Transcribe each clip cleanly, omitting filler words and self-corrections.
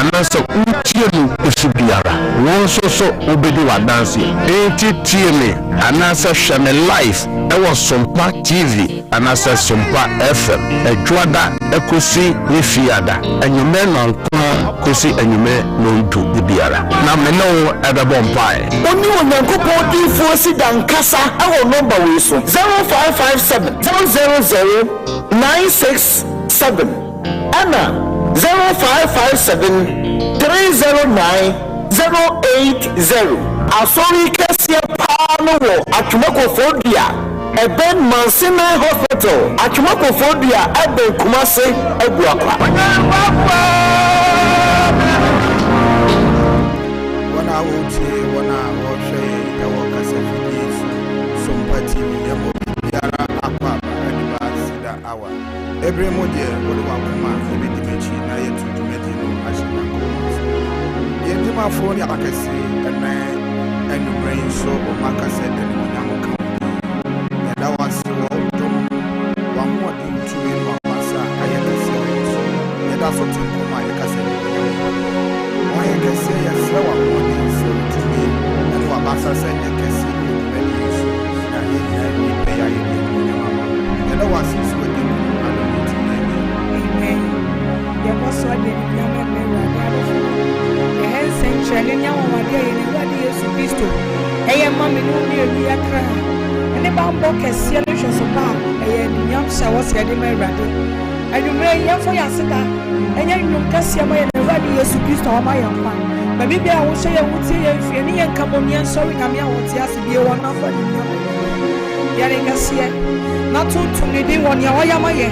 anasa utie mu kusibiara won so obedi wadanse enti tie me anasa hwe me live ewo Sompa TV anasa Sompa FM edwada ekosi refiada enyume nankwa kosi enyume nontu biara na me no ebebo mpae oni onyankopon difo si dankasa ewo number we so 0557 000 967 Anna 0557 309 080 Asori Kesia Pano Atumakofodia Eben Mansina Hospital Atumakofodia Eben Kumase Ebuakwa Wana wote Sompa TV ya mobiara akwa Cedar awa every modie wole wakuma ebe dimechi na yetu tumedino ashina ko yendima fo ni akase ene brain so o makase ene nyamo kan yada wase wo dum wa mo di tuwe wa masa ayakase yada so tinko ma ayakase o ayakase ya se wa mo di so tuwe ene wa masa se ayakase na ni pe ya yada wase so so de nyama mewa ya hensen chele nya wo wade ye ne wade Yesu Kristo eye mama no ni ebi akra ene ba mbo kese no hwe so ba eye nyam sha wo se de mewa de anumre ye fo ya sita enye nyum kase ma ye ne wade Yesu Kristo o ma ye mpa ba bibia wo hye ye wuti ye fie ni ye nkamoni en sorry ngam ya wuti ase bi wo na fo de nyam ya re kase na tutu ni di won ya wo ya ma ye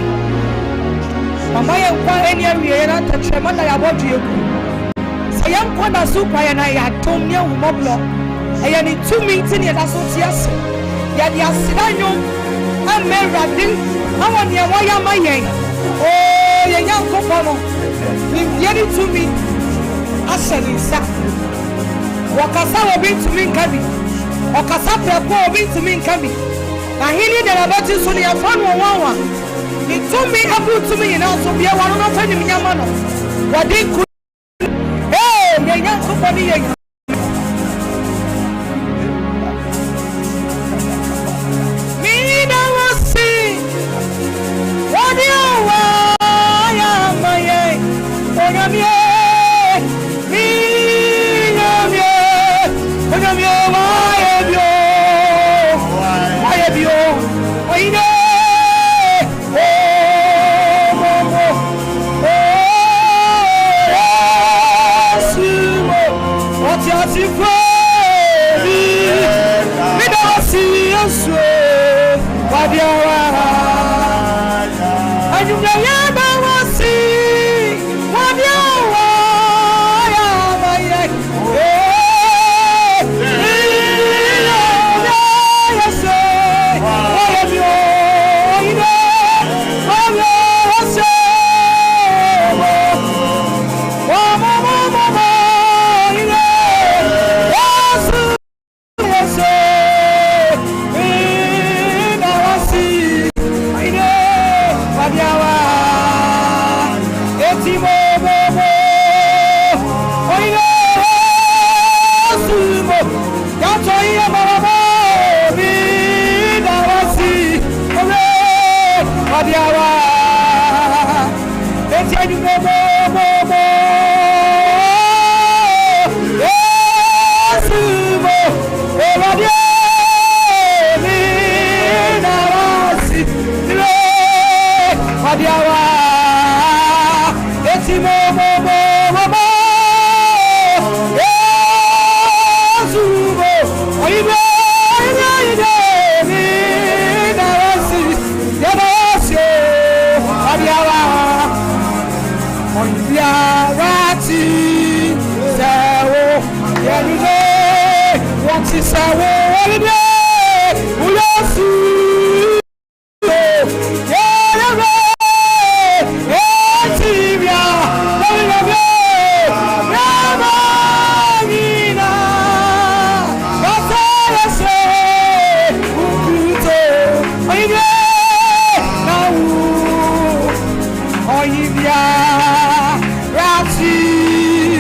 mama ye kwa eni awie na tachema na ya bodu yeku se ye kwa na su kwa ye na ya tom ne humoblo eye ni 2 minutes ni da so tiase ya dia sidanyo amerade awon ye wo ya ma ye o ye nya nkofo no ni ye ni 2 minutes asani sa wakasa obi tumi nkabi okasa prepo obi tumi nkabi na hili de la bati so ni afanu wanwa ni tumi abu tumi na so bia wano no fani mnyama no wadi ku ye nya ko ni ye mi na wasi wadi wa ya maye onyamie mi nyamie onyamie maye bio oine Rati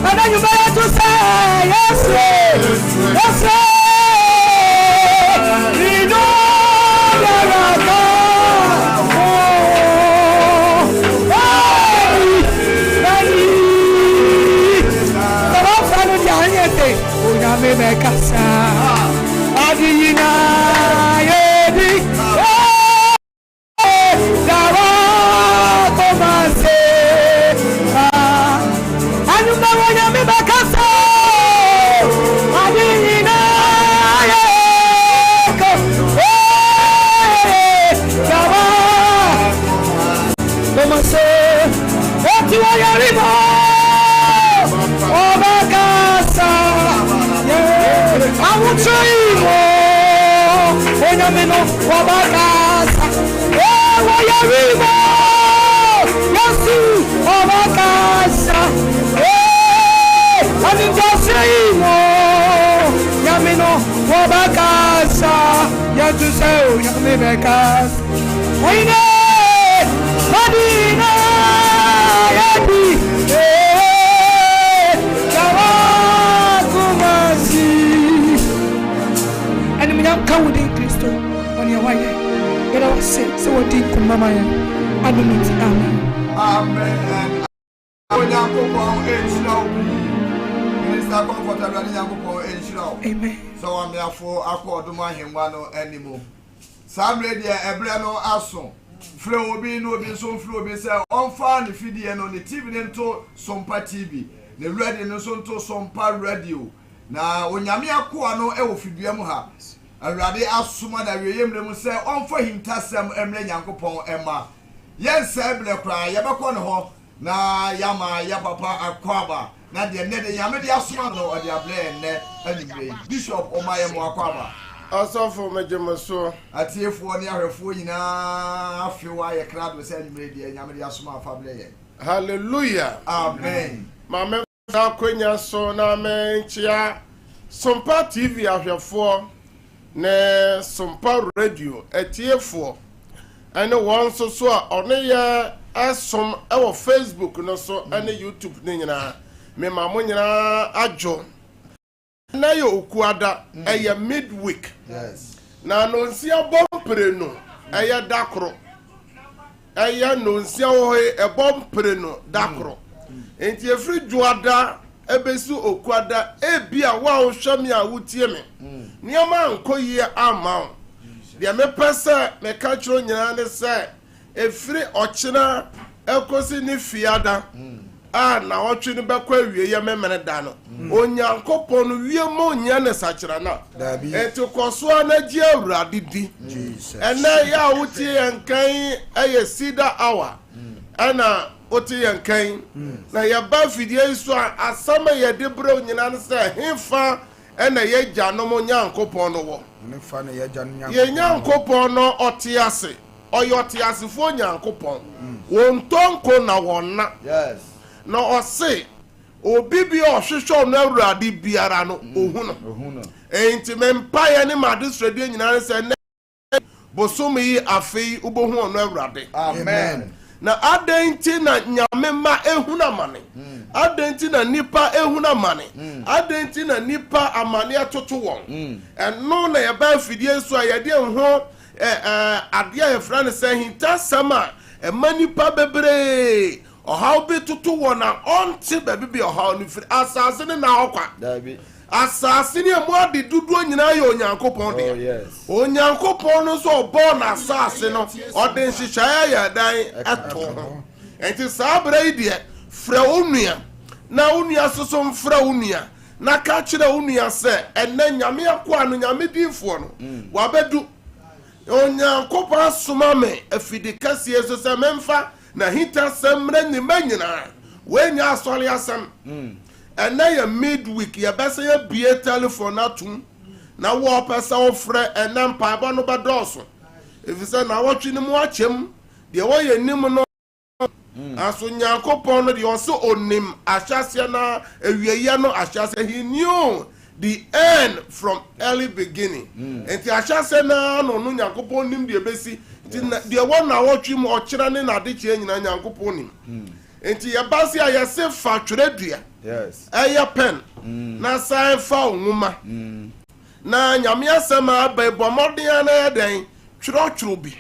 and then you better to say yes, yes, we know there are God. Me casa adina yedi dawa tomase anu mawanya me casa adina yeko dawa tomase eti wa yarimo obakasa I will try more. When I'm in a Wabakasa, oh, why are we more? Yes, Wabakasa, hey, I'm in just saying more. Yamino Wabakasa, Yatu say, Yamibekas. I know, Madina, Yadi, come with Christo on your way. Get our sins, so what did Kumama? I don't know. Amen. Amen. Minister comfortable Amen. So I'm therefore accord my him one anymore. Some lady Ebrano Asso. Flow be no be so flow be say on fan the video on the TV into Sompa TV. The radio no so to Sompa radio. Na onyame akoa no e wo fiduam ha awurade asoma da weyem dem se onfa hintasem emre nyankopon ema yense eble kra yebekọ ne ho na yama ya papa akwaba na de ne de yame de asoma no ode able ne anigre bishop omaye mo akwaba asofo mejemoso atiefo ne ahwefo nyina afewa ye krado se anigre de yame de asoma afable ye hallelujah amen mama akwenya so na menchia Sompa TV ahwefo ne Sompa radio etiefo ene won so a one ye asom e wo Facebook no so ene YouTube ne nyina me mamo nyina ajo na ye okuada eye midweek yes na no nsia bompre no eye dakro eye no nsia wo e bompre no dakro enti efri juada ebesu okuada ebia wa ohwami a wutie me niama nkoyie ama de me pese me ka chiro nyina ne se efri ochina ekosi ni fiada na otwe ne bekwa wie ye memene da no onyankopon no wie mo nya ne sachira na enti koso na gi awurade di ene ya wutie nkan eye Cedar hour ana oti yankan na ya ba fidie iso asama ya debro nyina ne se hefa ena ye janom nyankopon no wo ne fa ne ye janom ye nyankopon no otiase oyotiase fo nyankopon wontonko na wonna yes na ose obibi ohwehwe no awurade biara no ohu no enti mempa ye ne magistrate nyina ne se bosomi yi afei ubohu no awurade amen na adenti na nyame ma ehuna mane adenti na nipa ehuna mane adenti na nipa amane atoto won eno na ye ba fidie so ayede ho ade a yefra ne se hinta sama manipa bebre ohaw bi toto won na onti bebi ohaw ni firi asase ne na okwa dabi asase ne mo ade dudu nyina ye onyankopon de onyankopon no so bo na asase no ode nhihya ya dan eto enti sabra ide fra onua na onua soso mfra onua na ka kire onua se enne nyame akwa no nyame dinfo no wabedu onyankopon asoma me afidi kase eso se memfa na hita semre ni manyina wenya asole asem enne ya midweek ya bese ya bie telephone atum na wo pesa wo frɛ enne mpa ba no bedoso efise na wotwe ni mu achem de wo ye nim no aso nyankopon no de wo se onim ahyase na awieye no ahyase he knew the end from early beginning enti ahyase na no no nyankopon nim de besi de wo na wotwe mu okira ne na de kye nyina nyankopon nim enti ya base ya se fa twere dua yes ɛyɛ pen na san fa nwoma na nyame asɛm aba bɔmmɔden na yɛ den twerɛtwerɛ bi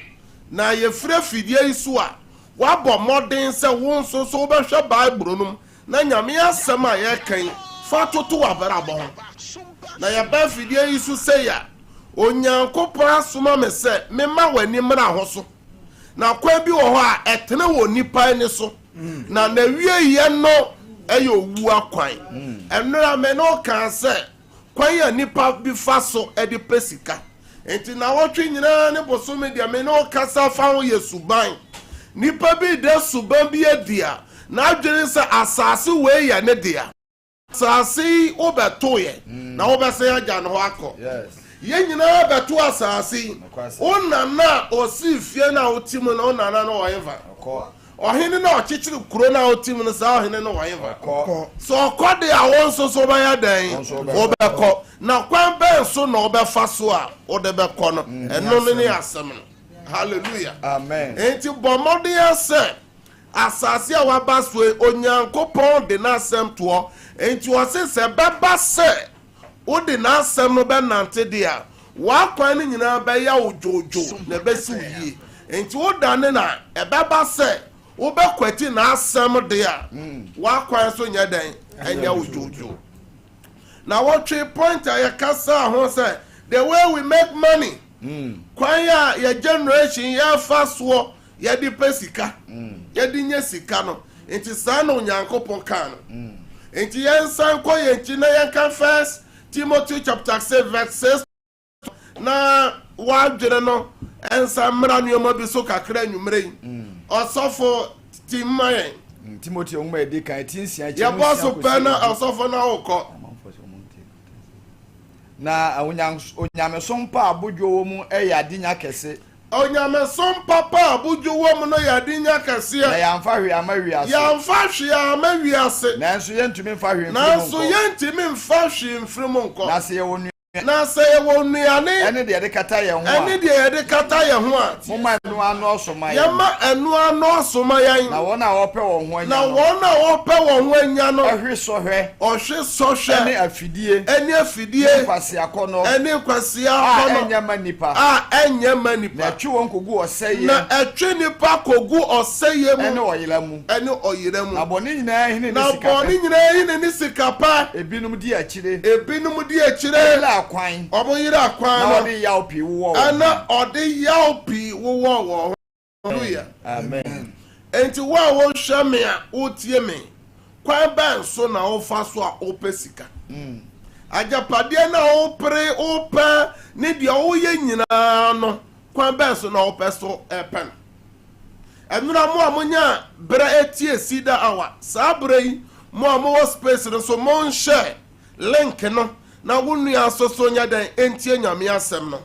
na yɛfrɛ fidie yi so a wabɔ mmɔden sɛ wo nso so wobɛhwɛ Bible nom na nyame asɛm a yɛkan fa toto w'abrabɔ ho na yɛba fidie yi so sɛ ya Onyankopɔn asoma me sɛ mema w'ani mmra ho so na kwan bi wɔ hɔ a ɛtene wɔ nipa ni so na wie yɛ no ɛyɛ owu akwan ɛnora me no kan sɛ kwan ya nipa bi fa so ɛde pɛ sika enti na wɔtwe nyinaa ne bosome deɛ me no kasa fa ho yɛ suban nipa bi de suban bi adia na adwene sɛ asase wei yɛ ne dia asase wobɛto yɛ na wobɛsɛ agya no hɔ akɔ yɛn nyinaa bɛto asase wonana ɔsi fie na wotim na wonana no wɔyeva ɔhene na ɔkyekyere kuro na wotim no saa ɔhene no wɔyeva so ɔkɔ de a wɔn nso so bɛyɛ dɛn wobɛkɔ na kwan bɛn so na wobɛfa so a wode bɛkɔ no ɛno ne asɛm no hallelujah amen enti bɔ mmɔden sɛ asase a waba so Onyankopɔn de n'asɛm toɔ enti ɔse sɛ bɛba sɛ wode n'asɛm no bɛnante de a wakwan no nyinaa bɛyɛ wo dwoodwo na ɛbɛsi wo yie enti wodane na ɛbɛba sɛ wobɛkwati n'asɛm de a wakwan so nyɛ dɛn ɛnyɛ wo dwoodwo na wɔtwe point a yɛkasa ho sɛ the way we make money kwan a yɛ generation yɛfa soɔ yɛde pɛ sika yɛde nyɛ sika no enti saa na Onyankopɔn ka no enti yɛnsan kɔ yɛn nkyi na yɛnka first Timothy chapter 6 verse 6 na wadwene no ensa mmra nneɛma bi so kakra nwumre yi ɔsɔfo timayen Timothy onma edi kan tinsia ya boso pɛ na ɔsɔfo na wokɔ na onyame sompa abodwo wo mu ade nya kɛse onyame sompa pa abodwo wo mu no yɛade nya kɛse na yɛmfa hwe ama wiase yɛmfa hwe ama wiase nanso yɛntumi mfa hwe mfiri mu nkɔ na sɛ yɛwɔ na sɛ yɛwɔ nnuane ɛne deɛ yɛde kata yɛn ho a ɛne deɛ yɛde kata yɛn ho a moma ɛno ano ɔsoma yɛn yɛma ɛno ano ɔsoma yɛn na wɔn a wɔpɛ wɔn ho anya na wɔn a wɔpɛ wɔn ho anya no ɔhwe sɔhwɛ ɛne afidie kwasi akɔnɔ ɛne kwasi akɔnɔ ɛnyɛ ma nipa na ɛtwe wɔn kogu ɔsɛyɛ na ɛtwe nipa kogu ɔsɛyɛ mu ɛne ɔyera mu na bɔne nyinaa hine ne sika pa ebinom di akyire kwan oboyira kwan na odi yaw pi wo ana odi yaw pi wo hallelujah amen enti wo hwɛ me a wotie me kwan ban so na wo fa so a opesika ajapade na wo pɛ ne dia wo ye nyinaa no kwan ban so na wo pɛ so ɛpɛn ɛnura mo amonya bra etie Cedar hour saa bra yi mo amowo space no so mo nhye link no na wonu asoso nya dan entie nyame asɛm no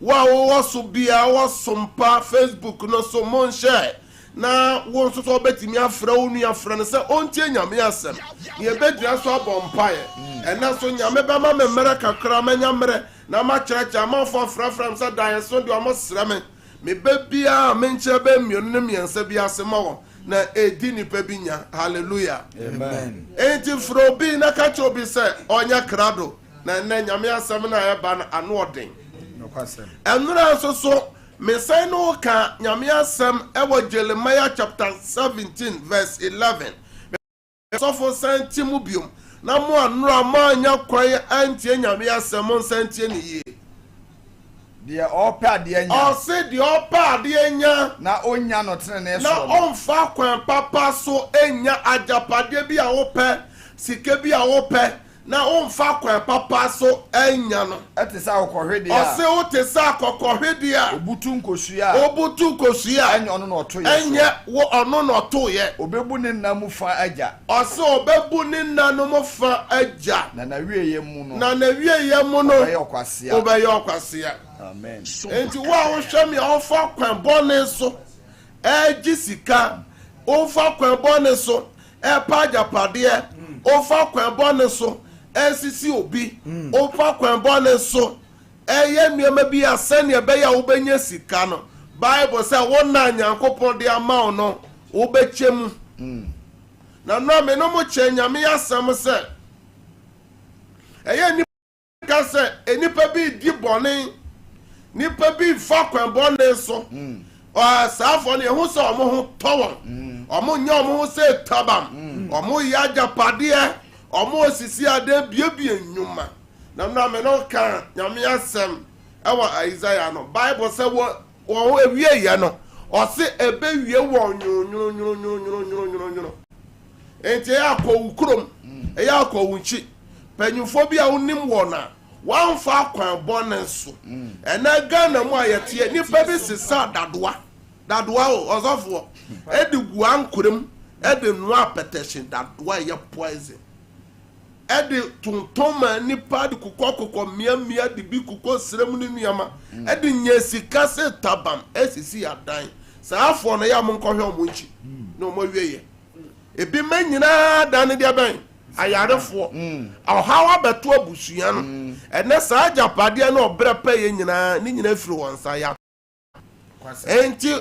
wo so bia wo Sompa Facebook no so mon share na wo so so betimi afra wonu afra no sɛ ontie nyame asɛm ye bedua so abompae ɛna so nyame bɛma me mmere kakra manya mmere na ma kyerɛkyɛ ma fo frafram sɛ dan so de ɔmo srɛ me bebia me nkyɛ be mienu ne miensa bi asɛma wo na edi nipa bi nya hallelujah amen enti fro bi na ka kyɛ obi sɛ onya krado na nyame asɛm na yɛba no ano ɔden ɛnora so mesan no ka nyame asɛm ɛwɔ Jeremiah chapter 17 verse 11 sɔfo santi mu biom na mo anora mo anya kwan antie nyame asɛm nsantie ne yie deɛ ɔpɛ adeɛ nya ɔse deɛ ɔpɛ adeɛ nya na onya no tenene so na ɔmfa kwan papa so enya agyapadeɛ bi a wopɛ sika bi a wopɛ na umfa kwa papa so enya no ete sa akɔhwe dia ɔse wo te sa akɔhwe dia obutu nkosua enya ɔno na ɔto ye enya wo ɔno na ɔto ye obebu ne nnamu fa agya ɔse obebu ne nnamu fa agya na wie ye mu no obɛyɛ ɔkwasea amen enti wo a wo hwɛ me a ɔfa kwan bɔne so ɛgye sika ɔfa kwan bɔne so ɛpa agyapadeɛ ɔfa kwan bɔne so esisi obi ofa kwanbɔ so eye nneema bi asɛnea bɛyɛ wo bɛnya sika no bible sɛ wona nyankopɔn de ama wo no wo bɛkyem na no me no mo che nyame asem se eye ni ka se enipa bi di bone nipa bi fa kwan bone so saafo ne ho so omo ho towon omo nya omo ho se tabam omo ya japade omo osisi ade biebie nyuma na no me no ka nyame asem ewa Isaiah no Bible say wo ewie ye no o se ebe wie wo nyuro enti ya ko ukrom ya ko wunchi panyufo bi a wonim wo na wan fa kwan bone so ena Ghana mu ayete ni pa bi sisa dadoa o ozofo edi gu ankurem edi no apeteshin dadoa ye poison edi tuntoma ni pa di kokoko mia di bi kokko srem ni niama edi nyesika se tabam esisi adan saafo no ya mo nkohwe mo nchi no mo wieye ebi manyina dan de aban ayarefo hawa beto abusua no ene saa japade no obrepa ye nyina ni nyina firi wonsa ya enti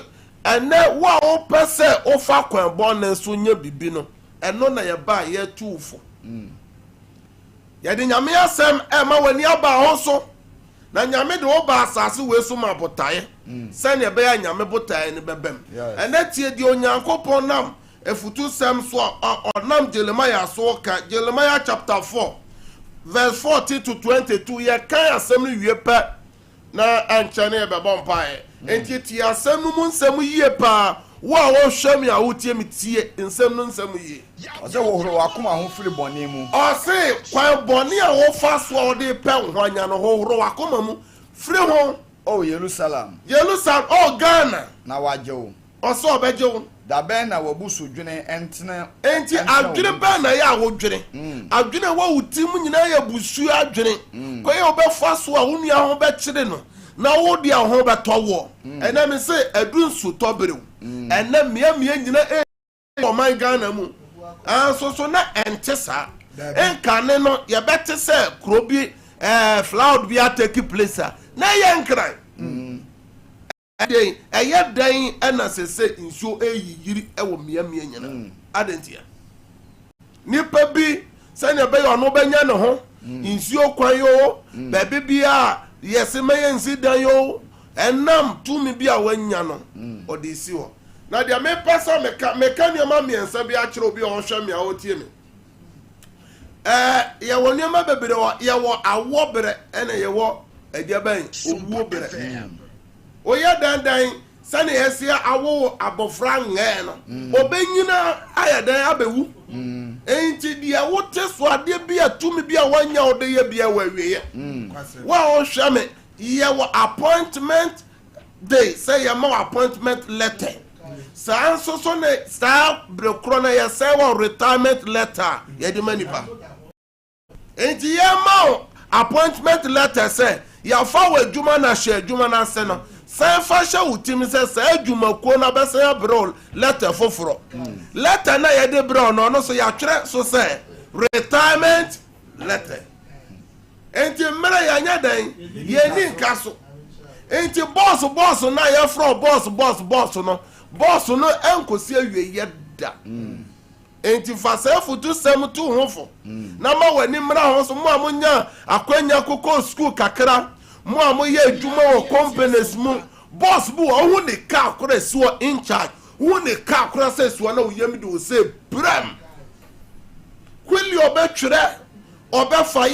ene wa o pese o fa kwan bon so nya bibi no eno na ye ba ye tuufo ye de nyame asem e ma wani aba ho so na nyame de o ba asase we so ma botaye se ne be ya nyame botaye ne bebem ene tie di onyankopon nam efutu sem so onam Jeremiah so ka Jeremiah chapter 4 verse 40 to 22 ye kan asem ni wie pa na anchane be bompae enti ti asem nu mun sem yie pa wo hwem ya wotie mitie nsem nu nsem yie o se wo horo akoma ho firi bone mu o se kwan bone a wo fa so o de pe hwanya no horo akoma mu firi ho o Jerusalem o Ghana na wajewo o so obejewo da ben na wabusu dwene entene enti adwene ben na ya wodwene adwene wa wutim nyina ya busu adwene ko ye obefa so a wonu ya ho be kire no na wo dia ho be towo ena me se adunsu toberew ena mia nyina o man Ghana mu so na entesa enkane no ye bete se krobi flood bi atake place na ye nkran eye dan ena sese nso eyiri ewo mia nyina adentia nipa bi se ne be ono benya ne ho nsuo kwan yo bebe bia yesi meye nsi dan yo enam tumi bia wanya no odisi ho na dia me pesa meka ne ma miensa bi a kire obi o hwe me a otie me ye woni ma bebere ye wo awo bere ena ye wo adia ban owuo bere oya dandan sane esia awo abofra nge no obenyina ayadan abewu enti dia wote so ade bia tumi bia wanya ode ye bia wawiye wa o hwame ye wo appointment day say ye ma appointment letter sa so ne sa brekro na ye say wo retirement letter ye di manipa enti ye ma appointment letter say ya fa wa adwuma na hye adwuma na se no sai fasha utim se sai adwuma ko na be sai bro letter foforo letter na ye de bro no so ya twere so say retirement letter enti mera ya nya dan ye ni nka so enti boss na ye from boss no enkosi awie ye da enti fasa futu sem tu hofo na ma wani mera ho so mo amunya akwanya kokko school kakra mo amoye adwuma wo companies mu boss bu wo ne ka akora si wo in charge wo ne ka akora se so na wo yam de wo se bram kwili obetwere obefa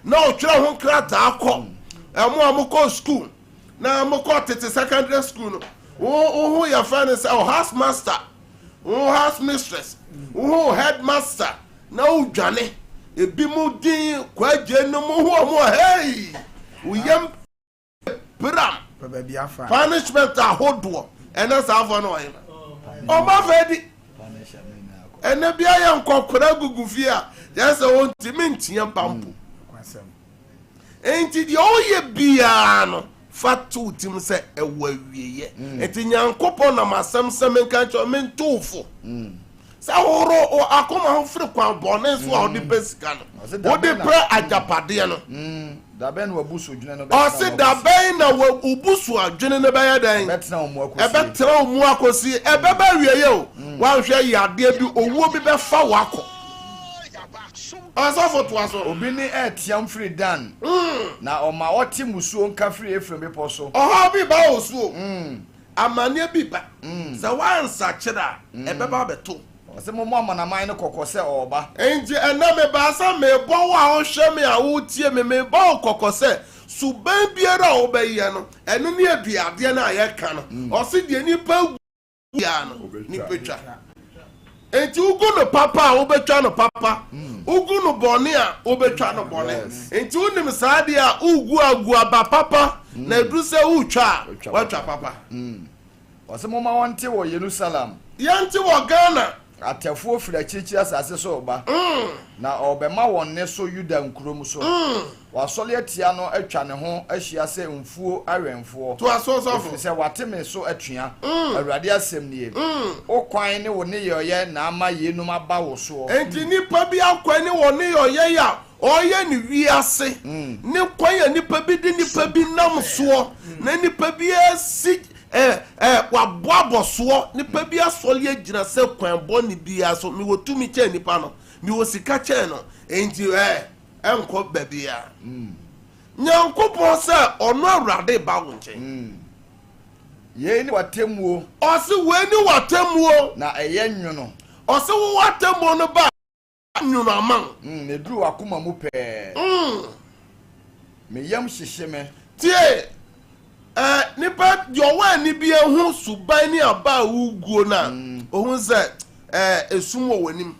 na otwere ho krata akọ mo amukọ school na amukọ tete secondary school no wo ya finance o house master wo house mistress wo headmaster na wo dwane ebi mu din kwaje no mo hey uyam bram punishment ahodo ena safo no yin o ma fedi ena bia ya nkokora gugufi a ya se won timintia pampu enti di oye bia no fatu tim se ewawieye enti nyankopon na masem semenka cho mentufo sa horo akoma ho firi kwa bone so a odi pesika no odi pre ajapade no da ben wa busu dwene no o se da ben na wa ubusu adwene no be ya dan betena omu akosi ebetra omu akosi ebeba wieye o wa hwe yade bi owuo bi be fa wako asafo to aso obi ni etiam free dan na oma oti musuo nka free efrem be poso oho bi ba osuo amane bi ba se wansa kira ebeba beto ose mo amanaman ne kokose oba enje ena me ba sa me bo wa o hwe me a wo tie me bo kokose suban biara o be ye no eno ne aduade na ye ka no o se de nipa ya no ni petwa enti ugu no papa a obetwa no papa ugu no bone a obetwa no bone enti unim saade a ugu agu aba papa na edu se utwa watwa papa ose mo ma wonte wo Jerusalem yanti wo Ghana atefo fira chichi asase so oba na obema wonne so Yuda nkrom so wasole atia no atwa ne ho ahia se mfuo awenfo to asosofo se wateme so atua awurade asem nie okwan ne wo ne yoye na ama yenum aba wo so enti nipa bi akwan ne wo ne yoye ya oye ni wiase ne kwan ya nipa bi di nipa bi nam so na nipa bi asi waboabo so nipa bi asole agina se kwan bo ni bia so mi wotumi che nipa no mi wo sika che no enti enko babia nyankopon se ono awrade ba wo nchen ye ni watemuo o se we ni watemuo na eye nwono o se wo watemuo no ba nwono aman ne duru akoma mu pe me yam hyehye me tie nipa yowa ni bi ehu suban ni aba uguo na ohun se esum wo wanim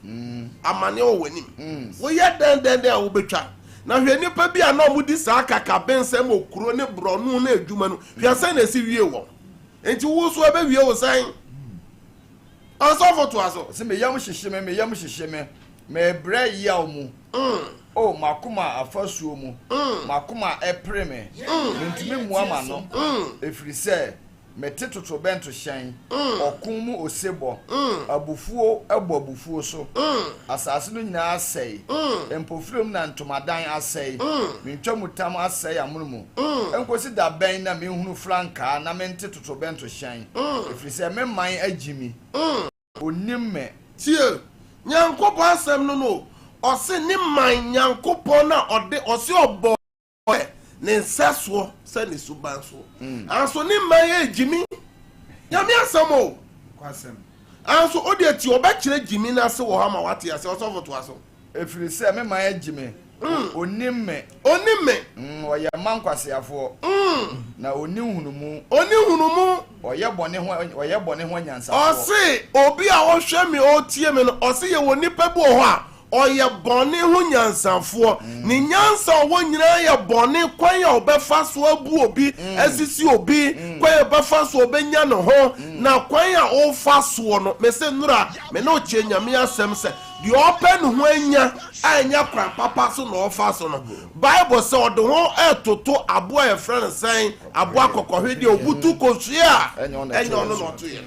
amane wo wanim wo ye den a wo betwa na hwe nipa bi a na omudi saa kaka bensem okuro ne bronu na adwuma no hwe san na si wie wo enti wo so ebe wie wo san asofo to aso se me yam hyehye me me bra ya omu o makuma afasuo mu makuma epreme ntimi muama no efiri se mete toto bento hyen okun mu osebo abufuo ebo abufuo so asase no nyina asei empofrem na ntomadan asei mentwa mutam asei amunumu enkosi da ben na mehunu franka na mente toto bento hyen efiri se memman agimi onimme tie nyankopon asem no ose ni man nyankopon na ode ose obo ne nsaso se ne subanso anso ni man ye jimi nyame asemo kwasem anso ode ti oba kire jimi na se wo ha ma wate ase osofo to aso efiri se me man agimi onimme oye man kwasiafo na onihunumu oye bone ho nyansa ose obi a wo hwe me o tie me no ose ye woni pabu ho a oye bone ho nyansafo ni nyansa wo nyina ye bone kwan ya obefa so abu obi asisi obi kwan ya obefa so obenya no ho na kwan ya o fa so no me se nura me no che nyame asem se di open ho anya kwan papa so no fa so no bible say od ho etoto abo e friend sen abo akokɔhwe di obutu kosua enyo no no to ye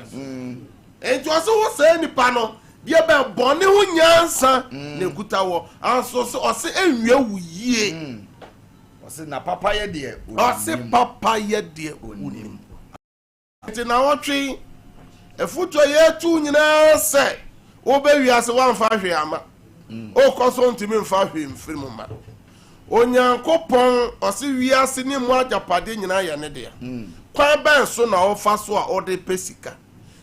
enti oso wo se nipa no die be bone ho nyansa na guta wo anso se ose enwie wuyie ose na papa ye de ose papa ye de onim enti na wotwe efuto ye tu nyina se wo be wiase wan fa hwe ama o koso ntimi mfa hwe mfiri mu ma onyankopon ose wiase ni mu ajapade nyina ye ne de kwan ben so na wo fa so a ode pesika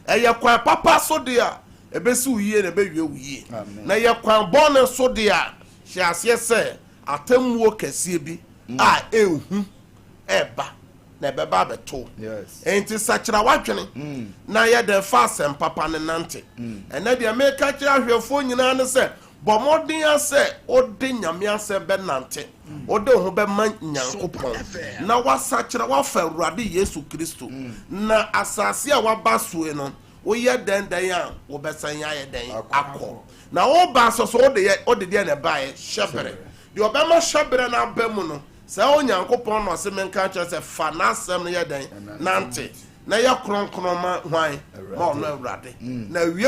eye kwan papa so de a ebesi uye na be wie uye na ye kwan bon so de a hyiase se atammuo kase bi a ehu eba na beba beto enti sakira wadwene na ye de fa asem papa ne nante ena de me ka kira hwefo nyina ne se bomodin ase ode nyame ase be nante ode ho be man nyankopon na wasakira wafa Awurade Yesu Kristo na asase a wabasue no wo ye den a wo besan ya ye den akọ na wo ba so ode de na ba ye shebere de obema shebere na abamu no sa onyankopon no se menka kire se fa na asem no ye den nante na ye kronkron ma hwan ma ono Awurade na wie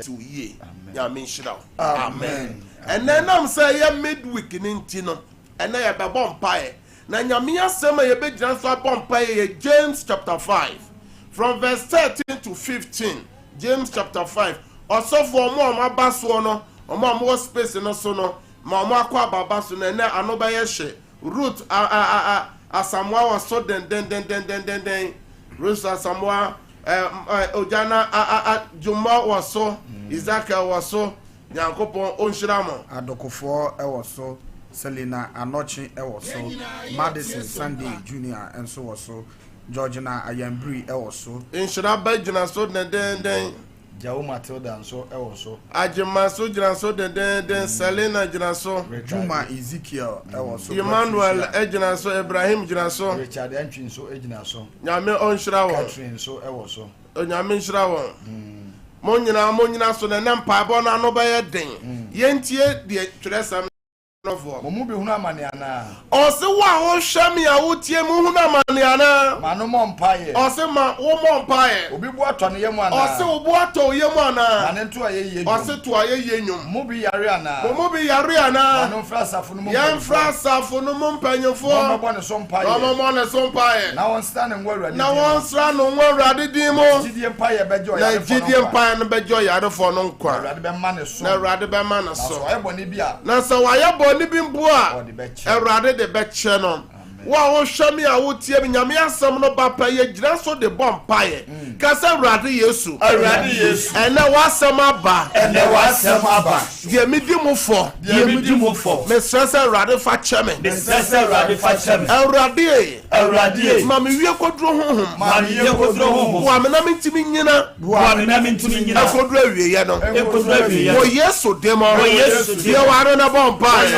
wuye ya men shira amen and then am say ye midweek ni nti no and na yɛbɛ bɔ mpaeɛ na nyame asɛm a yɛbɛgyina so abɔ mpaeɛ yɛ James chapter 5 from verse 13 to 15. James chapter 5 ɔsɔfo ɔmo aba soɔ no ɔmo wɔ space no so no ma ɔmo akɔ ababa so na ɛnɛ ano bɛyɛ hye root asamoa wɔ so den root asamoa ojana juma wɔ so Ezekiel wɔ so nyankopɔn ɔnhyira mo adokofoɔ ɛwɔ so Selena Anochi ɛwɔ so Madison Sunday Junior ɛnso wɔ so Georgina Ayambri ɛwɔ so nhyira ba gyina so den Jawo Matilda nso ɛwɔ so Ajima so gyina so den Selena gyina so Juma Ezekiel ɛwɔ so Emmanuel gyina so Ibrahim gyina so Richard Entry nso gyina so nyame ɔnhyira wɔn Catherine nso ɛwɔ so nyame nhyira wɔn mo nyina so na mpaebɔ no ano bɛyɛ den yɛntie deɛ twerɛsɛm Momu bi hunu amane ana. Ose wa wo hwɛ a wotie mu hunu amane ana. Ma no mo mpae. Ose ma wo mo mpae. Obi bu atɔ ne yemu ana. Ose wo bu atɔ yemu ana. Ma ne to ayeye. Ose to ayeye nyum. Mo bi yare ana. Mo bi yare ana. Ma no fra safo no mo. Yan fra safo no mo mpanyefo. Mo bɔ ne so mpae. Mo ne so mpae. Na won sta ne ngwa awurade. Na won sra no ngwa awurade din mo. Jidie mpae bɛjɔ yare fo. Na jidie mpae no bɛjɔ yare fo no nkwa. Awurade bɛ ma ne so. Na awurade bɛ ma ne so. Na so ayɛ bɔne bi a. Na so ayɛ bɔne bi mbo a. Erade de bɛkyɛ no wa wo hwɛ me a wotie me nyame asɛm no ba pa yɛ gyina so de bɔ mpaeɛ ka sɛ awurade yesu ɛnɛ wasɛm aba deɛ medi mu fɔ mesrɛ sɛ awurade fa kyɛ me awurade ma mewie koduro honhom wa me na mentimi nyina akoduro awieɛ no wɔ yesu dem deɛ ware na bɔ mpaeɛ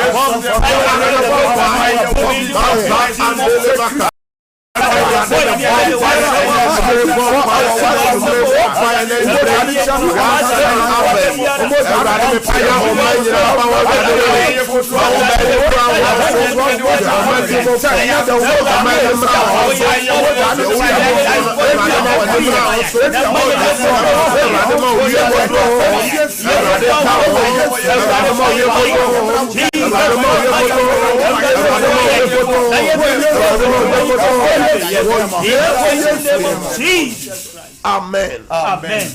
Amen.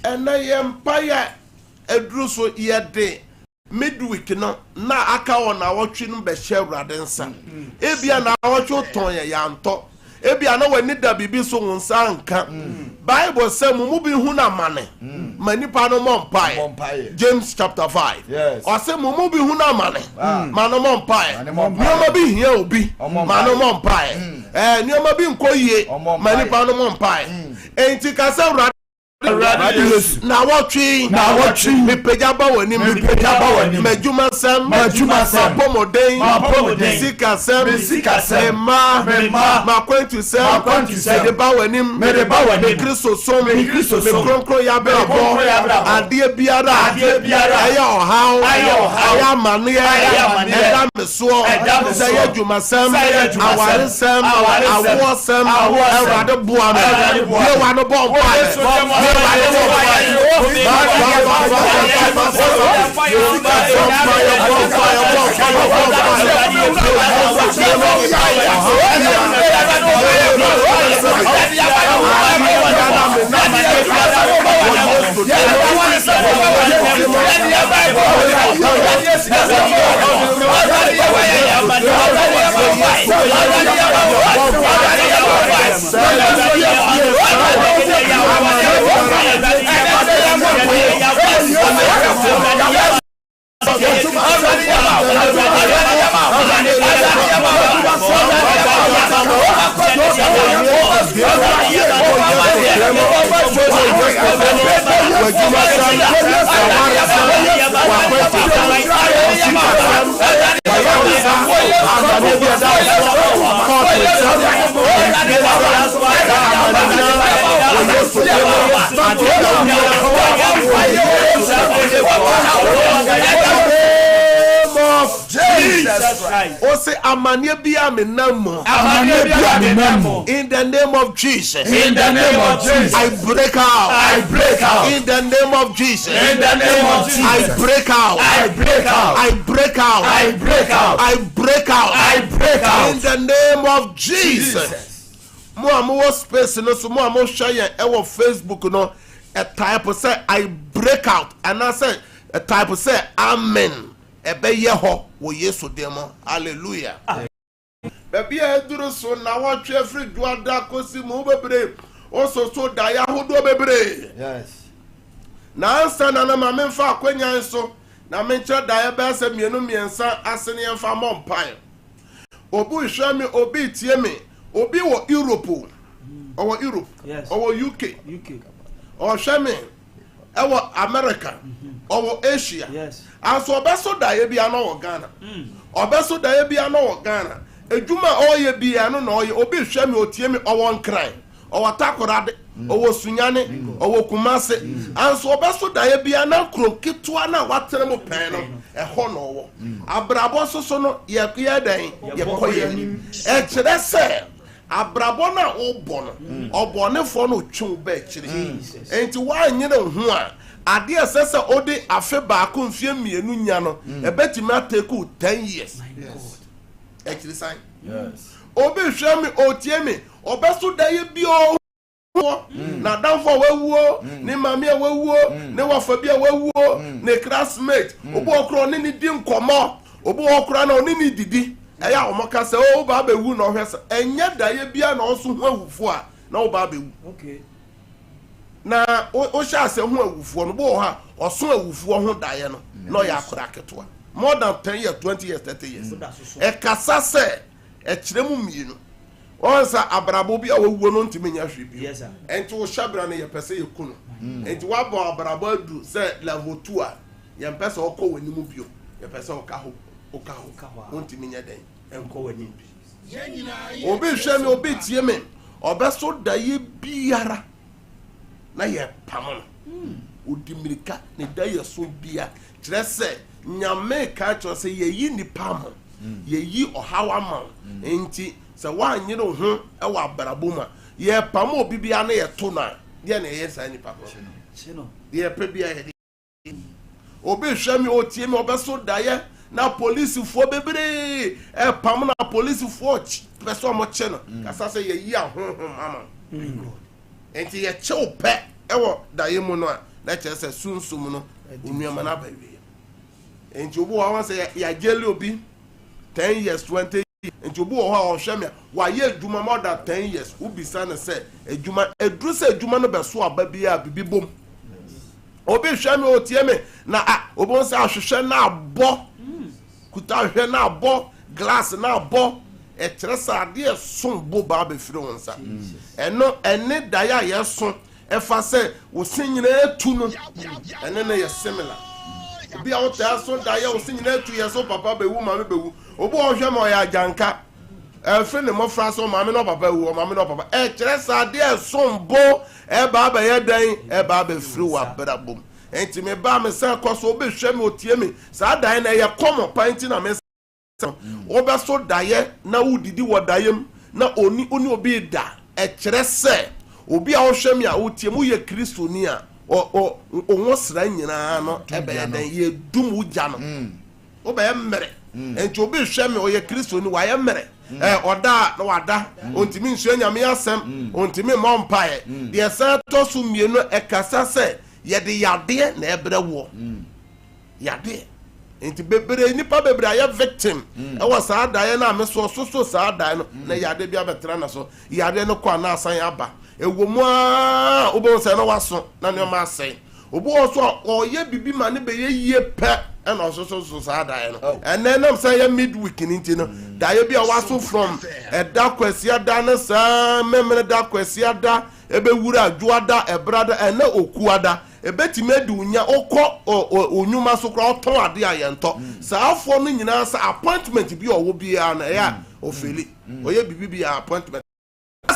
And I am paya edruso yede midweek no na aka wona awotwe no be hye awurade nsa ebia na awotwe ton ya nto ebia na wani da bibi so nsa nka Bible say mu bi hu na mane manipa no mompae James chapter 5 o say mu bi hu na mane mano mompae nyoma bi hia obi mano mompae nyoma bi nkoyie manipa no mompae enti ka say awurade na watching me pejaba woni majuma sam pomoden sika sam ma kwentu sam de ba woni me Kristo som me kronkro ya brabo ade biara aya ohaw aya mane eda meso say adwuma sam aware sam awo sam awrade boa me wa no bomb Jesus That's right. O say amane bia me namo. Amane bia me namo. In the name of Jesus. In the name of Jesus. I break out. I break out. In the name of Jesus. In the name of Jesus. I break out. I break out. I break out. I break out. I break out. I break out. In the name of Jesus. Mo amo space no so mo amo share e wo Facebook no a type say I break out and I say a type say amen e be ye ho wo Yesu demo hallelujah. Baby e duro so na wo twa free duada kosi mo bebre o so da ya hodo bebre. Yes. Na ansa na ma me fa akwanya nso na me nche da ya be se mienu miensa asene emfa mompan obu hwe me obi tie me obi wo Europe or Europe or UK or Shame or America or Asia. Yes. And so beso da ye bia no Ghana. Or beso da ye bia no Ghana. Ejuma o ye bia no no ye obi hwe me otie me o won kran. Or Takorade or Sunyane or Kumase. And so beso da ye bia na kro kitwa na watere mo pen no e ho no wo. Abrabo so no ye den ye koye ni. E kire se abrabo na obo no obonefo no twu ba kire enti wa nyere ho a ade esese odi afe ba ko mfie mienu nya no ebetimi ateku 10 years. E kire sai. Yes. Obi hwe mi otie mi obeso da ye bi o na danfo wewuo ni mami wewuo ni wafa bia wewuo ni classmate obo okro ni di nkomo obo okro na oni ni didi eya omoka se o ba be wu na ohwese enya daye bia na oso hu awufo a na o ba be wu. Okay. Na o sha se hu awufo no bo ha oso awufo ho daye no na ya akora ketwa more than 10 years 20 years 30 years e kasa se e kire mu mienu onsa abrabo bia wewuo no ntimi nya hwe bi. Yes sir. Enti wo shabra na ye pese ye kuno enti wa bo abrabo adu se level 2 a ye pese okọ wani mu bio ye pese okaho ntimi nya den enko wani bi obi hwe me obi tie me obeso daye biara na ye pam odi mirika ne daye so bia kire se nyame ka cho se ye yi ni pam ye yi ohawa ma enti se wa nyire ho e wa baraboma ye pam obi bia na ye to na ye na ye sa ni papa Chino. ye pe bia ye obi hwe me otie me obeso daye na police fo bebre e pam na police fo person mo che no kasa se ye yi ahonhom mama enti ye che ope e wo daye mu no a na che se sunsum no onuama na bawie enti obo wa se ya jeli obi 10 years 20 years enti obo wa o hwe me wa ye adwuma more than 10 years ubi sana se adwuma edru se adwuma no be so aba bia bibi bom obi hwe me otie me na obo se ahwehwe na abo kuta hwe na abo glass na abo e tresa ade son bo ba be firi wonsa eno ene daya ye so e fa se wo sinyina etu no ene na ye similar bi a wo ta so daya wo sinyina etu ye so papa be wu mama be wu obo hwe ma ya ajanka e fe ne mo fra so mama no papa wu mama no papa e tresa ade son bo e ba ba ye dan e ba be firi wa brabom enti me ba me se koso obi hwe me otie me sa dan na ye komo panti na me obe so daye na wudidi wo dayem na oni obi da e kire se obi a wo hwe me a otie mu ye kristoni a o wosra nyina no e be dan ye dum wugya no obe ye mmere enti obi hwe me o ye kristoni wa ye mmere oda na wada ontimi nsu nyame asem ontimi mompae de se to so mienu e kasa se ye de yade na ebre wo yade enti bebre nipa bebre aye victim e wo saa dae na me so saa dae no na yade bia betra na so yade no kwa na asan aba ewomu a obo se no waso na ne ma asen obo so oye bibi ma ne be ye pe e na so saa dae no ene nam say ye midweek ni nti no dae bia waso from e da kwasi ada na saa memene da kwasi ada ebe wura adwoada ebrada ene okuada ebetime di unya okọ onyuma so kra oton ade ayento saafo no nyina sa appointment bi owo bia na ya ofeli oye bibi bia appointment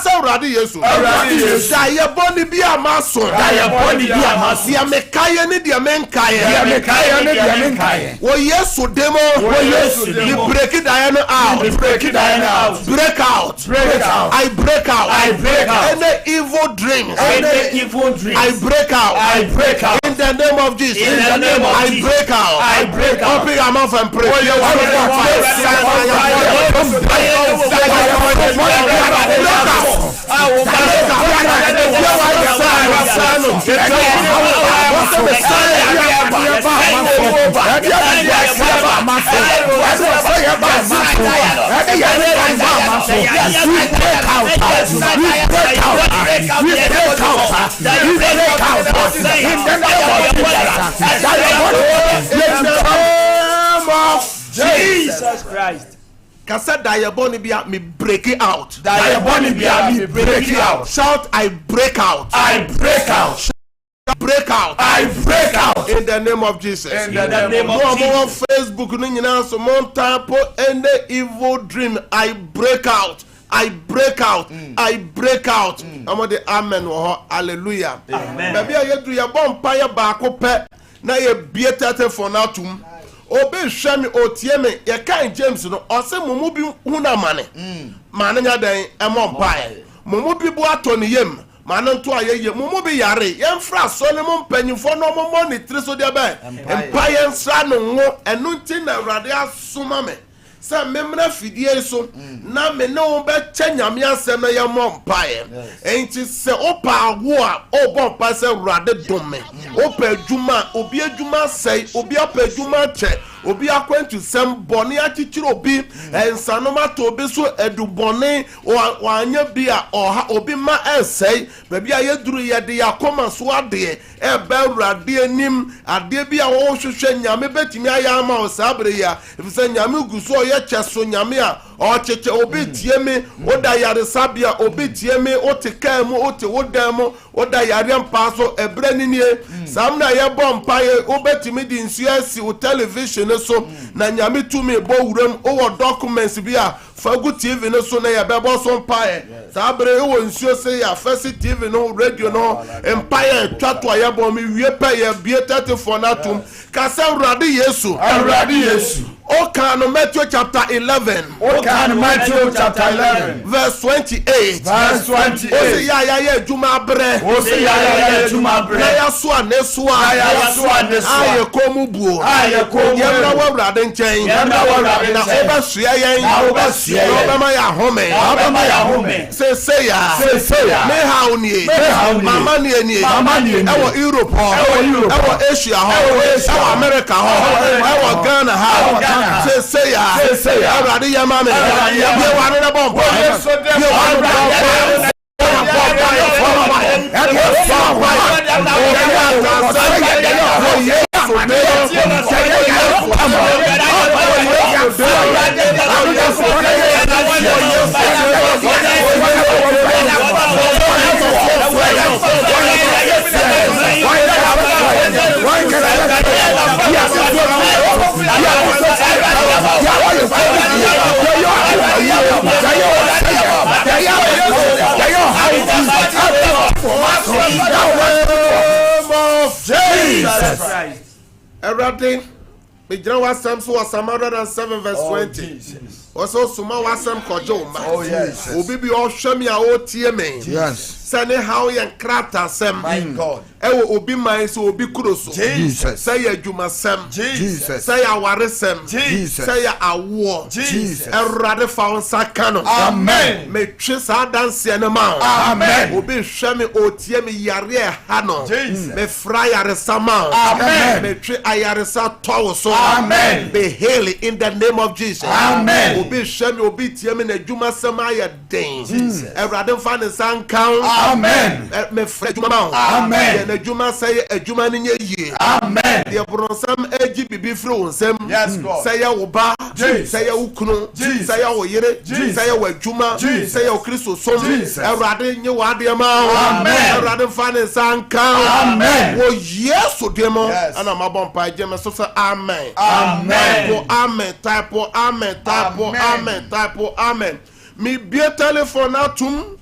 Awurade Yesu. Awurade Yesu. Daye boni bi amaso. Daye boni bi amaso. Dia mekaye ne dia menkaye. Dia mekaye ne dia menkaye. Wo Yesu demo. Wo Yesu demo. Ni break it daye out. Ni break it out. Break out. Break out. I break out. I break out. Any evil dreams. Any evil dreams. I break out. I break out. In the name of Jesus. In the name of I Jesus. break out. I break out. Open your mouth and pray. Jesus Christ. Kasa diaboni bia me break it out. Diaboni bia me break it out. Shout I break out. I break out. Break out. I break out. In the name of Jesus. In the name of More Jesus. Facebook no nyina so mon type any evil dream I break out. I break out. I break out. I'm the amen wo hallelujah. Amen. Baby ayedu ye bom pa ye ba ko pe na ye bietete for na tum. Obi hwɛ me otie me ye kan James no ɔse mumu bi huna mane mane nya dan ɛmɔ mpae mumu bi bu atɔ ne yam mane nto ayeye mumu bi yare yɛmfra sɔle mu mpanyimfo no momɔ ne tiri so de bɛ mpae nsra no ngo ɛno nti na Awurade asoma me sɛ memra fidie so na me ne wo bɛkyɛ nyame asɛm na yɛmɔ mpae enti sɛ opa awo a obɔ mpae sɛ Awurade dom me opa adwuma obi adwuma sɛe obi apa adwuma kyɛ obi akwantu sɛm bɔne akyikyiri obi nsanom ato obi so adubɔne wanya bi a ɔha obi ma ɛsɛe baabi a yɛduru yɛde yɛakɔma so adeɛ ɛbɛ Awurade anim adeɛ bi a wɔhwehwɛ nyame bɛtumi ayɛ ama wo saa bere yi a ɛfisɛ nyame gu so ɔyɛ kyɛ so nyame a ɔkyekyɛ obi tie me woda yaresabea obi tie me wote kaa mu wote wodan mu woda yare mpa so ɛberɛ ni nie sam na yɛbɔ mpaeɛ wobɛtumi de nsuo asi wo television so na nyame tumi bɔ wuram wowɔ documents bi a fagu TV no so na yɛbɛbɔ so mpaeɛ saa bere wɔ nsuo se yɛ afɛsi TV no radio no mpaeɛ twa to a yɛbɔ me wie pɛ yɛbie 34 no atom ka sɛ Awurade Yesu Okano Matthew chapter 11. Okano Matthew chapter 11. Verse 28. Verse 28. Ose ya juma bre. Ose ya juma bre. Na ya so anesua. Aye komu buo. Aye komu. Yemra wa Awurade nchen. Yemra wa Awurade nchen. Na obasua yen. Na obasua yen. Na obama ya home. Obama ya home. Say ya. Me ha oni. Mama ni eni. Ewo Europe ho. Ewo Asia ho. Ewo America ho. Ewo Ghana ho. Say ya. Awurade ya mama. Ye wa no bomb. Ye wa no bomb. Jesus Christ. Everything. Me jira wasam so wasam 107 verse 20. Also suma wasam kojo ma. Oh yes. Obi bi o hwe me a o tie me. Yes. Sane how yen krata sem. My God. Ewo obi man so obi kuroso. Jesus. Say ya dwuma sem. Jesus. Say ya ware sem. Jesus. Say ya awo. Jesus. Erade fa onsa kano. Amen. Me twe sa dance ne ma. Amen. Obi hwe me o tie me yare ha no. Jesus. Me fra yare sama. Amen. Me twe ayare sa towo so. Amen. Be healed in the name of Jesus. Amen. Obi hwe me obi tie me na dwuma sem aye den. Jesus. Erade fa ne san kan. Amen. Me fra dwuma ma. Amen. Na dwuma say adwuma ne nye yie. Amen. De bronsam agi bibi firi wo nsam. Yes, God. Say ya wo ba. Jesus. Say ya wo kunu. Jesus. Say ya wo yere. Jesus. Say ya wo adwuma. Jesus. Say ya wo Kristo som. Jesus. Erade nye wa de ma. Amen. Erade fa ne san kan. Amen. Wo Yesu de mo. Yes. Ana mabon pa je me so say amen. Amen. Type amen. Type amen. Type Amen. amen. Type amen. Mi bie telephone atum.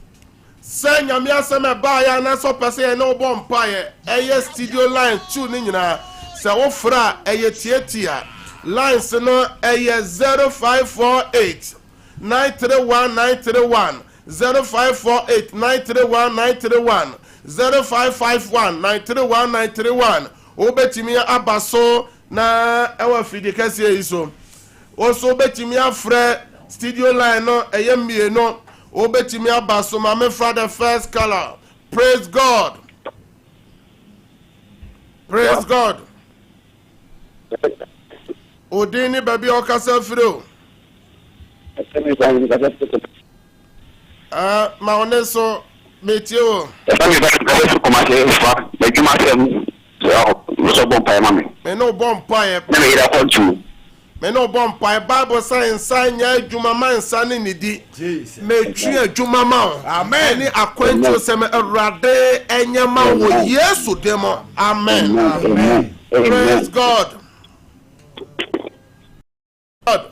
Send your Miasama by and I saw Passay and no bomb pie. A studio line tuning in a Sawfra a Tietia. Lines no a 0548 931 931 0548 931 931 0551 931 931 Obetimia Abaso na ewa fidikasi iso. Also Obetimia Fre studio line no a yemie no Obetimia Baso Mame fra the first color. Praise God. Praise God. Odini baby okasa firo. Maoneso metio. Me no bomb pie. Me no bomb pie. Bible saying sign ya juma man sani nidi. Me tue juma man. Amen. Any acquaintance se me erade enyama wo Yesu demo. Amen. Amen. Praise God. God.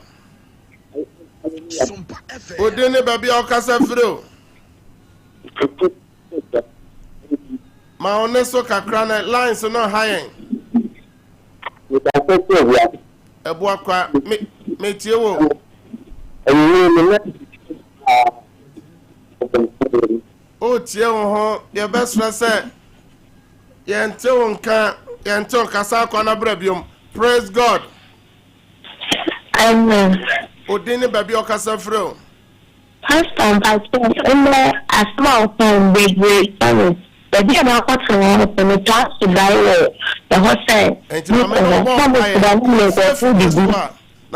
Sompa FM. Odene baby okasa firo. Ma oneso kakra na lines no high. Ebu akwa me tie wo. O tie wo ho ye besra se ye nte wo nka ye nte wo kasa akwa na bra biom. Praise God. Amen. Odini baby okasa fro. Pastor, in a small town, big sorry. The dear Marcos and the class to die the hotel. And to now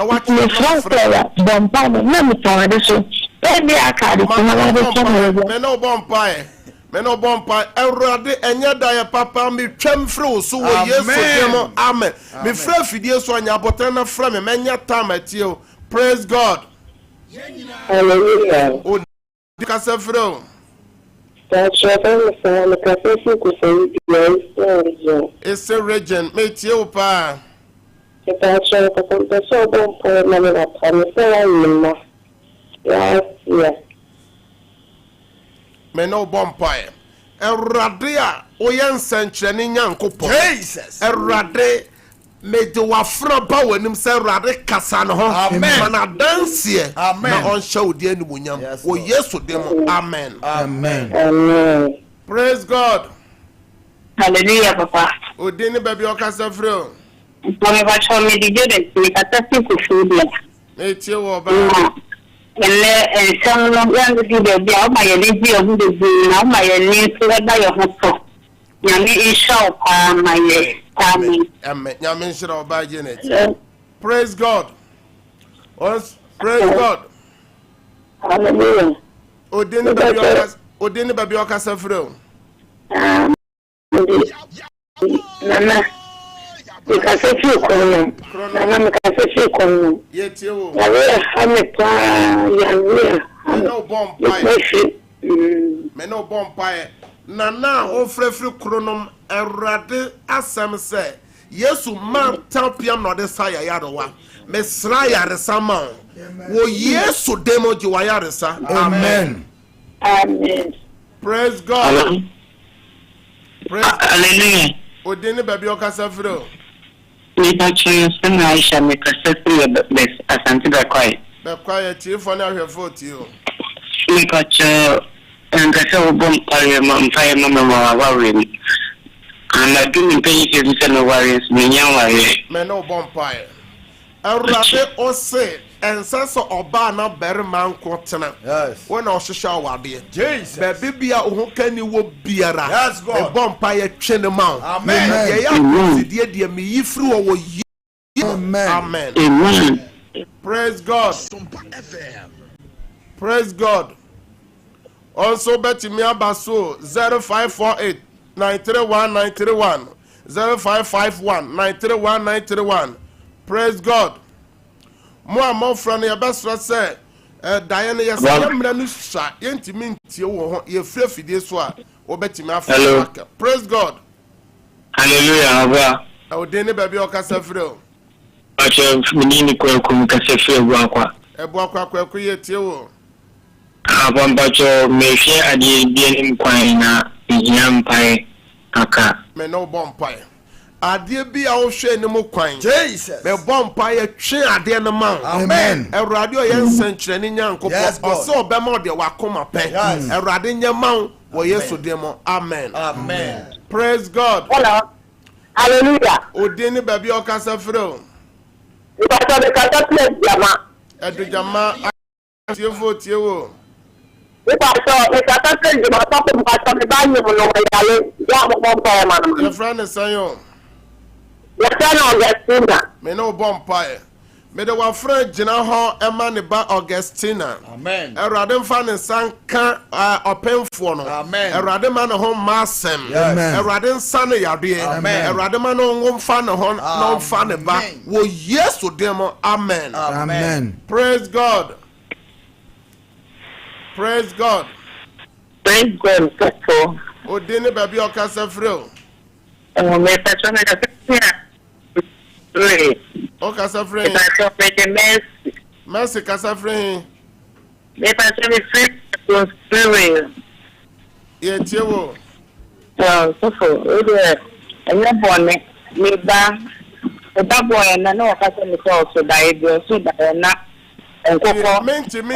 what you no bompire. Meno bompa erade enya da papa me twam fro so wo Yesu demo. Amen. Me fra fidie so anya botan na fra me menya time atio. Praise God. Hallelujah. O dikasa fro. That's what I'm saying. The cafe could say It's a region. Me tie pa. That's what the so bomb for money up. I'm saying yes. Me no bompire. Erade a oyen senchene nyankopon. Jesus. Erade me de wafra ba wanim se erade kasa no ho. Amen. Na danse Amen. na on show de animunyam. O Yesu dem. Amen. Amen. Amen. Praise God. Hallelujah, Papa. Odini baby okasa fro. Mama ba cho me di jode me kata si ku fudia. Me tie wo ba. Ele some no yan di de bia o ma ye di o de na o ma ye ni so da yo ho so. Nyame isha pa ma ye. Amen. Amen. Nyame shira oba Janet. Praise God. Praise God. Hallelujah. Odini baby okasa fro. Nana. Because if you come, Nana, because if you come, Yet you no bomb pie. Me no bomb pie. Nana o frefri kronom erade asem se Yesu man tampiam no de saya yadowa. Me sra yaresa man. Wo Yesu demo ji wa yaresa. Amen. Amen. Praise God. Praise. Hallelujah. Odini baby okasa fro. Me ba choyo sana Aisha me kasa free best asante ba kwai. Be quiet you for na hwefo ti o. Me ka cho ngasa obom pare mfaye mama wa worry. Ana dumi pe yike se no worries me nya worry. Me no bomb pie. Erade o se ensaso oba na berman kwotena. Yes. When o hwehwa wade. Jesus. Baby bia o kani wo biara. Yes, God. Me bomb pie twene ma. Amen. Ye ya sidie de me yifru wo Amen. Amen. Amen. Praise God. Sompa FM. Praise God. Also bet me abaso 0548 931 931 0551 931 931. Praise God. Mo amon fra na yebesra say Diana yes yemra no sha yentimi ntie wo ho ye frɛ fidie so a wo betimi afa. Praise God. Hallelujah. I would ne baby okasa frɛ o. Acha minini kwa kasa frɛ gwa kwa. Ebu akwa ye tie wo. Abambacho me share adi bien kwaina yampai kaka. Me no bompire. Ade bi a wo hwe ne mo kwan. Jesus. Me bompire twe ade no man. Amen. Ewrade o ye nsankyere ne nyankopɔ. Ose obema o de wakoma pɛ. Ewrade nyama wo Yesu de mo. Amen. Amen. Praise God. Hello. Hallelujah. Odini baby o kasa frɛ. Because the catapult jama. Edujama tiewo. Because the catapult jama papa because the ban you no yale. Ya mo bompa man. Your friend is saying. Ya sana Augustina. Me no bompire. Me de wa friend gina ho ema ne ba Augustina. Amen. Erade mfa ne sanka opemfo no. Amen. Erade ma ne ho masem. Amen. Erade nsa ne yade. Amen. Erade ma no mfa ne ho no mfa ne ba. Wo Yesu demo. Amen. Amen. Praise God. Praise God. Praise God. So, Odini baby o kasa frɛ. me persona da Pray. O kasa frɛ. Because the mercy. Mercy kasa frɛ. Me persona free to spirit. Ye tiewo. So, and you born me ba. The boy and no person is also died, so that not. Minti da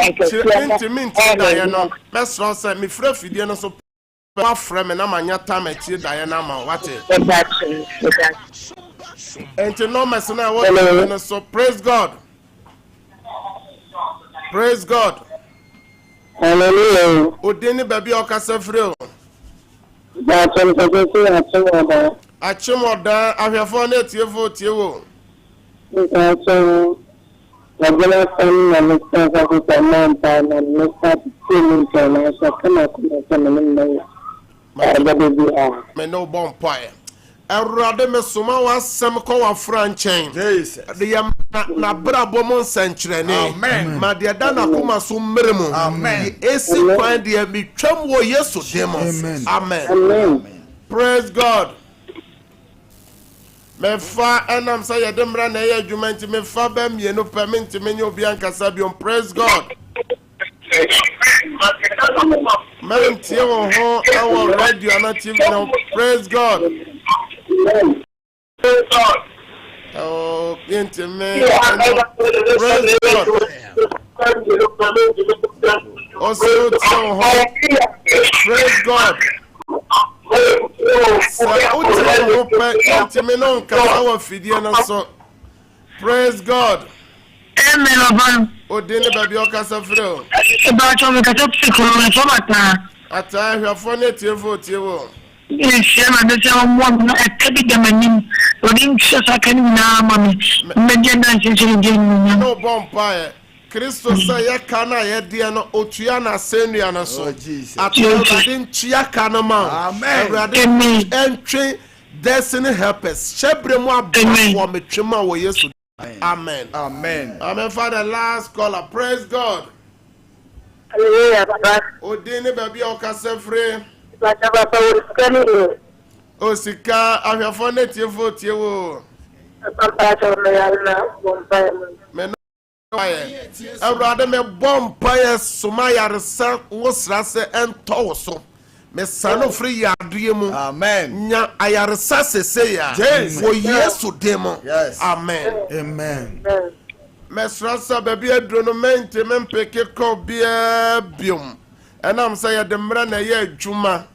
no. Mesro say me frɛ fidie no so wa frɛ me na manya time atie da na ma wate. Enti no mess na what no so praise God. Praise God. Hallelujah. Odeni baby o kasa frɛ o. Achimoda ahwefo na tiewo. Me no bompire. Erade me soma wa sem ko wa franchen. Jesus. De yam na brabo mo nsankyerene. Amen. Ma de da na kuma so mmeremu. Amen. Esi kwan de mi twam wo Yesu demos. Amen. Praise God. Me fa enam say ye demra na ye adwuma nti me fa ba mienu pa me nti me obi ankasa biom. Praise God. Man tie wo ho our radio na TV now. Praise God. Oh, into me. Praise God. Also, praise God. So, praise God. Amen. O dele baby o kasa freo. About your catapult from Ata hwa fo na tiewo. Shema de someone at them and in second now, mommy. No bompire. Christo say ya kana ye dia no otua na senua na so. Atwa din tua kana ma. Amen. Entry destiny helpers. Shebre mu abo metwema wo Yesu. Amen. Amen. Amen. For the last caller, praise God. Hallelujah, Papa. Odini baby o kasa free. O sika ahwafo na tiewo. Me no aye. Awurade me bompaye soma yaresa wosra se ento so. Me sano free yadie mu. Amen. Nya ayaresa sese ya. Wo Yesu demo. Yes. Amen. Amen. Mesrasa baby adrono mente mempeke ko bia biom. Enam say ya demra na ye adwuma.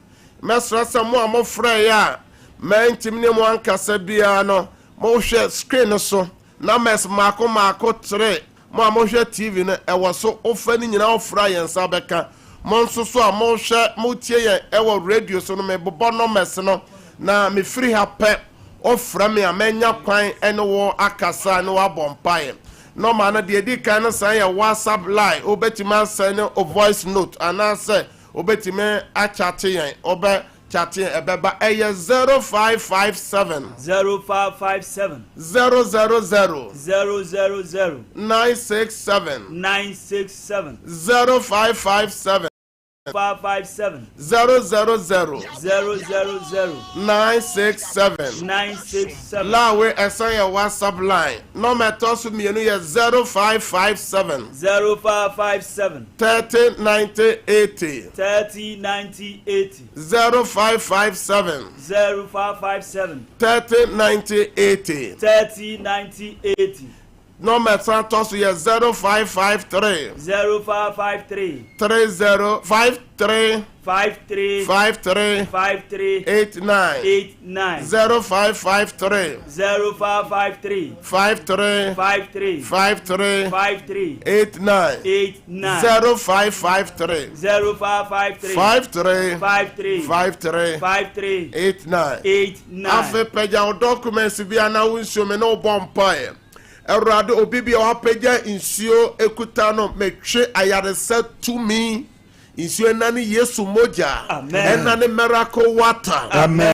Mesrasa mo amofra ya mentim ne mo ankasa bia no mo hwe screen so na mes mako 3 mo amohwe TV no ewo so ofa ni nyina ofra yensa beka mo nso so amohwe mo tie ye ewo radio so no me bobo no mes no na me free ha pe ofra me amenya kwan ene wo akasa ne wa bompae no man na de di kan san ya WhatsApp line obetima send a voice note anase obetima a chat yen obe chat yen ebeba eye 0557 0557 000 000 967 967 0557 557 000 000 967. 967 Lawe esan your WhatsApp line. Number tosu mienu ye 0557 0557 30 90 80. 30 90 80 0557 0557 30 90 80. 30 90 80 Number tosu ye 0553 0553 3053 53 53 53 89. 89 0553 0553 53 53 53 53 89. 89 0553 0553 53 53 53 53 89. 89 Afe peja o documents bi ana wunsuo me no bompae. Erade obi bi o peja insuo ekuta no metwe ayaresa tumi. Insuo nani Yesu moja. Enani miracle water. Amen.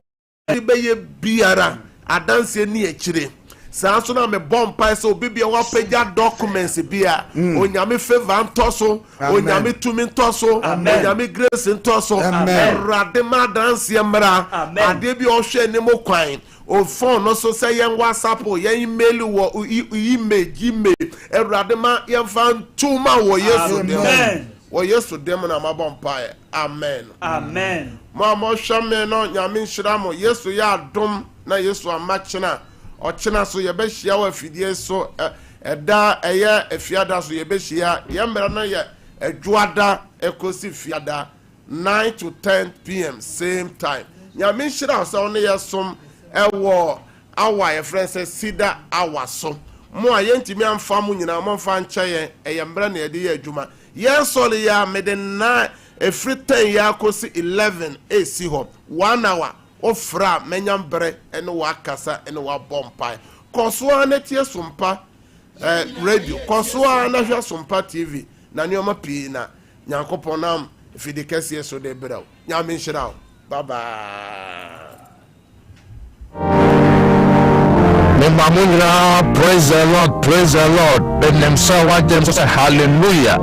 Ibeye biara adanse ni echire. Sanso na me bompa so obi bi wa peja documents bia onyame favor ntoso onyame tumi ntoso onyame grace ntoso erade ma danse mra ade bi o hwe ni mo kwan o phone no so say yen WhatsApp yen email wo email erade ma yen fan tuma wo Yesu dem wo Yesu dem na ma bompa amen amen ma mo hwame no nyame nhira mo Yesu ya adom na Yesu amachena ochena so ye be hia wa fidie so eda eye efiada so ye be hia ye mra na ye adwuada ekosi fiada 9 to 10 p.m. same time nyame nhira so ne ye som ewo awa ye friend say Cedar awa so mo ayentimi amfa mu nyina mo mfa nche ye eye mra na ye de ye adwuma ye sole ya mede na every 10 ya kosi 11 esi ho 1 hour ofra menyambre ene wakasa ene wa bompa kosoa na tie Sompa radio kosoa na hwa Sompa TV na nyoma pi na nyankopon nam fidikase so de braw nyame nhira bye bye. Praise the Lord, praise the Lord. Hallelujah.